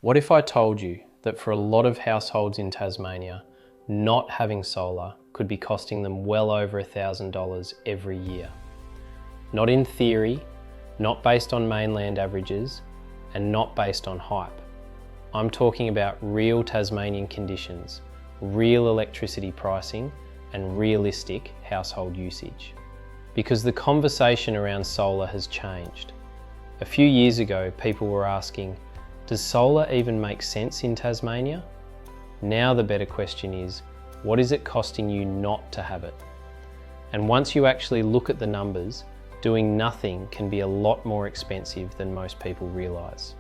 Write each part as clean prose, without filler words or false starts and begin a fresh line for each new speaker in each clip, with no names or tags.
What if I told you that for a lot of households in Tasmania, not having solar could be costing them well over $1,000 every year? Not in theory, not based on mainland averages, and not based on hype. I'm talking about real Tasmanian conditions, real electricity pricing, and realistic household usage. Because the conversation around solar has changed. A few years ago, people were asking, does solar even make sense in Tasmania? Now the better question is, what is it costing you not to have it? And once you actually look at the numbers, doing nothing can be a lot more expensive than most people realise.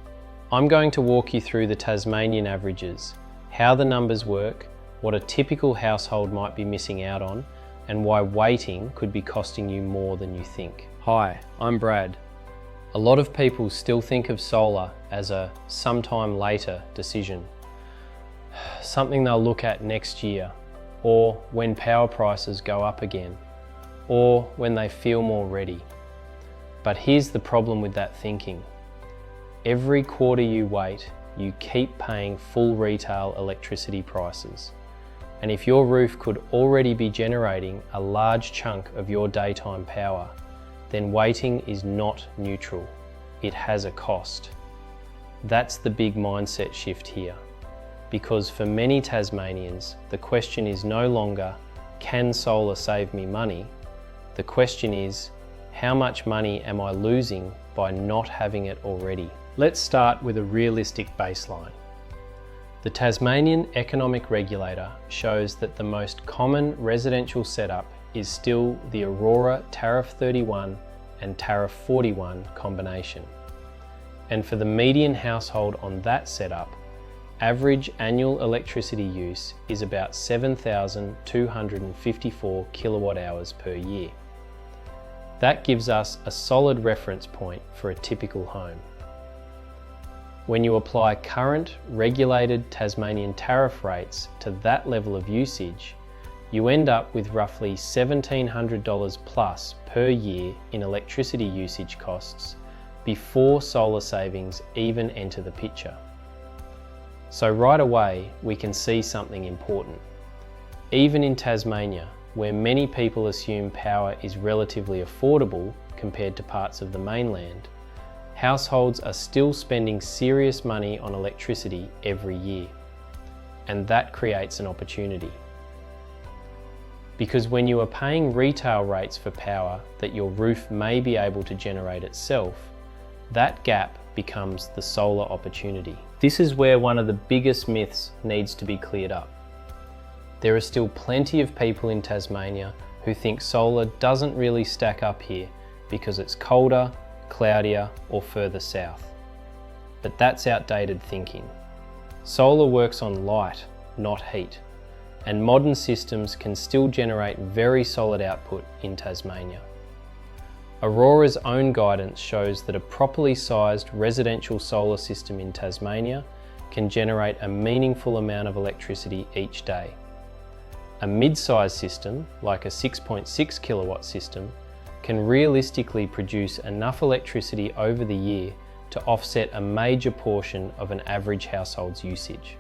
I'm going to walk you through the Tasmanian averages, how the numbers work, what a typical household might be missing out on, and why waiting could be costing you more than you think. Hi, I'm Brad. A lot of people still think of solar as a sometime later decision. Something they'll look at next year, or when power prices go up again, or when they feel more ready. But here's the problem with that thinking. Every quarter you wait, you keep paying full retail electricity prices. And if your roof could already be generating a large chunk of your daytime power, then waiting is not neutral. It has a cost. That's the big mindset shift here. Because for many Tasmanians, the question is no longer, can solar save me money? The question is, how much money am I losing by not having it already? Let's start with a realistic baseline. The Tasmanian Economic Regulator shows that the most common residential setup is still the Aurora Tariff 31 and Tariff 41 combination. And for the median household on that setup, average annual electricity use is about 7,254 kilowatt hours per year. That gives us a solid reference point for a typical home. When you apply current regulated Tasmanian tariff rates to that level of usage, you end up with roughly $1,700 plus per year in electricity usage costs before solar savings even enter the picture. So right away, we can see something important. Even in Tasmania, where many people assume power is relatively affordable compared to parts of the mainland, households are still spending serious money on electricity every year. And that creates an opportunity. Because when you are paying retail rates for power that your roof may be able to generate itself, that gap becomes the solar opportunity. This is where one of the biggest myths needs to be cleared up. There are still plenty of people in Tasmania who think solar doesn't really stack up here because it's colder, cloudier, or further south. But that's outdated thinking. Solar works on light, not heat, and modern systems can still generate very solid output in Tasmania. Aurora's own guidance shows that a properly sized residential solar system in Tasmania can generate a meaningful amount of electricity each day. A mid-sized system, like a 6.6 kilowatt system, can realistically produce enough electricity over the year to offset a major portion of an average household's usage.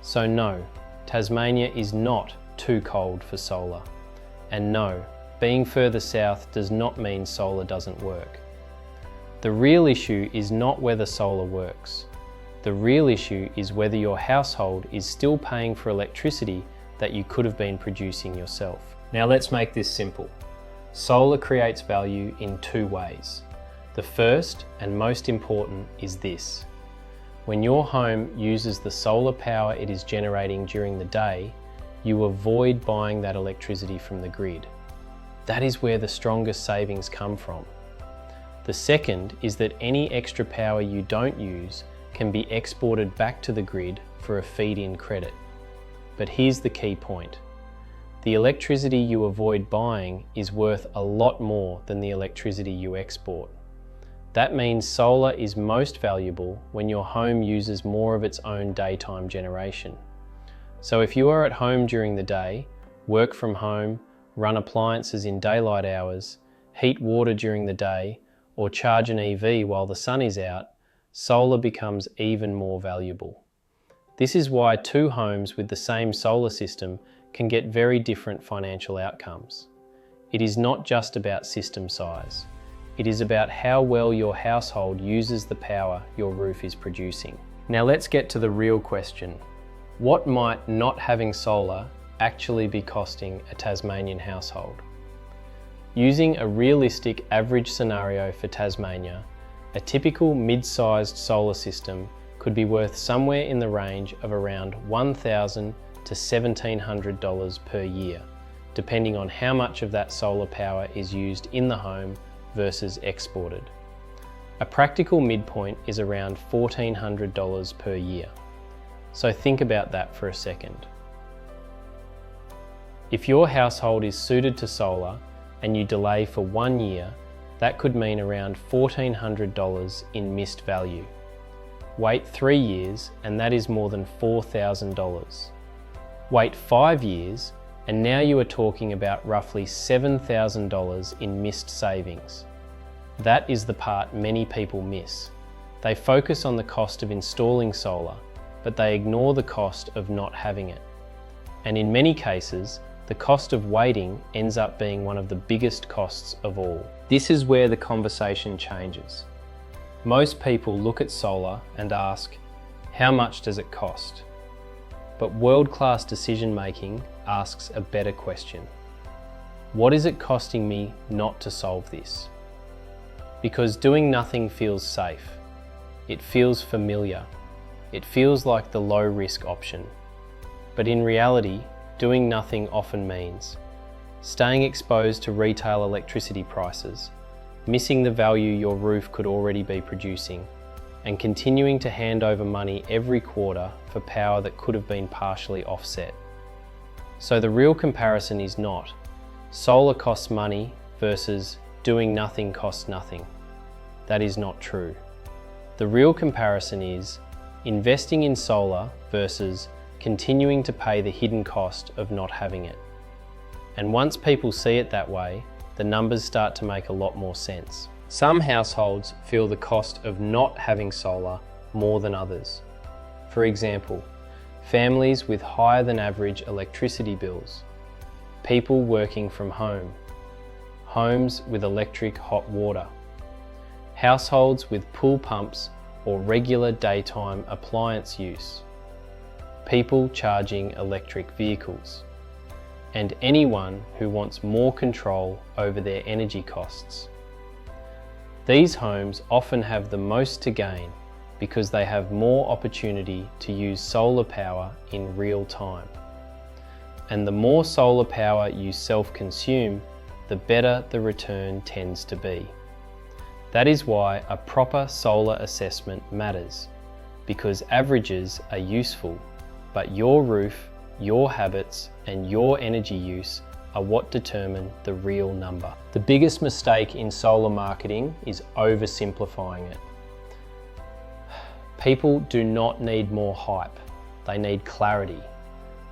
So no, Tasmania is not too cold for solar. And no, being further south does not mean solar doesn't work. The real issue is not whether solar works. The real issue is whether your household is still paying for electricity that you could have been producing yourself. Now let's make this simple. Solar creates value in two ways. The first and most important is this. When your home uses the solar power it is generating during the day, you avoid buying that electricity from the grid. That is where the strongest savings come from. The second is that any extra power you don't use can be exported back to the grid for a feed-in credit. But here's the key point. The electricity you avoid buying is worth a lot more than the electricity you export. That means solar is most valuable when your home uses more of its own daytime generation. So if you are at home during the day, work from home, run appliances in daylight hours, heat water during the day, or charge an EV while the sun is out, solar becomes even more valuable. This is why two homes with the same solar system can get very different financial outcomes. It is not just about system size. It is about how well your household uses the power your roof is producing. Now let's get to the real question. What might not having solar actually be costing a Tasmanian household? Using a realistic average scenario for Tasmania, a typical mid-sized solar system could be worth somewhere in the range of around $1,000 to $1,700 per year, depending on how much of that solar power is used in the home versus exported. A practical midpoint is around $1,400 per year. So think about that for a second. If your household is suited to solar and you delay for 1 year, that could mean around $1,400 in missed value. Wait 3 years and that is more than $4,000. Wait 5 years and now you are talking about roughly $7,000 in missed savings. That is the part many people miss. They focus on the cost of installing solar, but they ignore the cost of not having it. And in many cases, the cost of waiting ends up being one of the biggest costs of all. This is where the conversation changes. Most people look at solar and ask, how much does it cost? But world-class decision-making asks a better question. What is it costing me not to solve this? Because doing nothing feels safe. It feels familiar. It feels like the low-risk option. But in reality, doing nothing often means staying exposed to retail electricity prices, missing the value your roof could already be producing, and continuing to hand over money every quarter for power that could have been partially offset. So the real comparison is not solar costs money versus doing nothing costs nothing. That is not true. The real comparison is investing in solar versus continuing to pay the hidden cost of not having it. And once people see it that way, the numbers start to make a lot more sense. Some households feel the cost of not having solar more than others. For example, families with higher than average electricity bills, people working from home, homes with electric hot water, households with pool pumps or regular daytime appliance use, people charging electric vehicles, and anyone who wants more control over their energy costs. These homes often have the most to gain because they have more opportunity to use solar power in real time. And the more solar power you self-consume, the better the return tends to be. That is why a proper solar assessment matters, because averages are useful, but your roof, your habits, and your energy use are what determine the real number. The biggest mistake in solar marketing is oversimplifying it. People do not need more hype. They need clarity.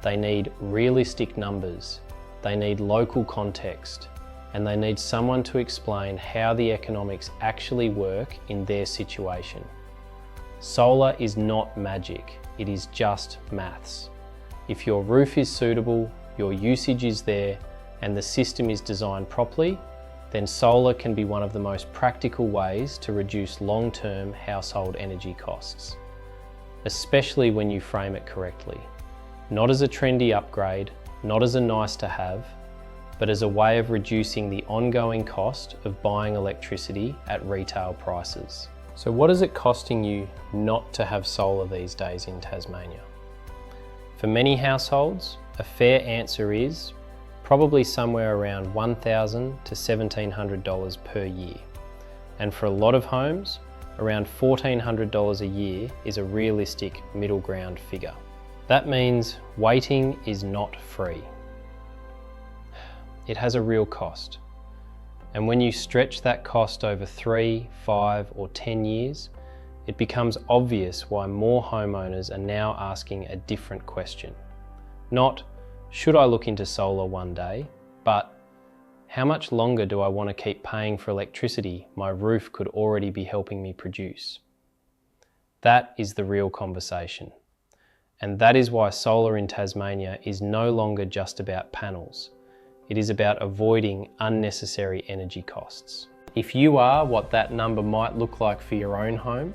They need realistic numbers. They need local context. And they need someone to explain how the economics actually work in their situation. Solar is not magic. It is just maths. If your roof is suitable, your usage is there, and the system is designed properly, then solar can be one of the most practical ways to reduce long-term household energy costs, especially when you frame it correctly. Not as a trendy upgrade, not as a nice to have, but as a way of reducing the ongoing cost of buying electricity at retail prices. So what is it costing you not to have solar these days in Tasmania? For many households, a fair answer is probably somewhere around $1,000 to $1,700 per year. And for a lot of homes, around $1,400 a year is a realistic middle ground figure. That means waiting is not free. It has a real cost. And when you stretch that cost over 3, 5, or 10 years, it becomes obvious why more homeowners are now asking a different question. Not, should I look into solar one day, but how much longer do I want to keep paying for electricity my roof could already be helping me produce? That is the real conversation. And that is why solar in Tasmania is no longer just about panels. It is about avoiding unnecessary energy costs. If you are what that number might look like for your own home,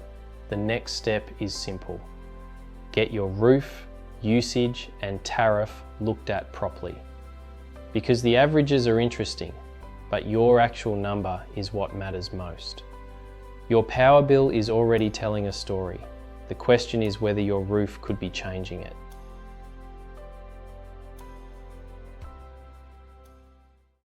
the next step is simple. Get your roof, usage and tariff looked at properly. Because the averages are interesting, but your actual number is what matters most. Your power bill is already telling a story. The question is whether your roof could be changing it.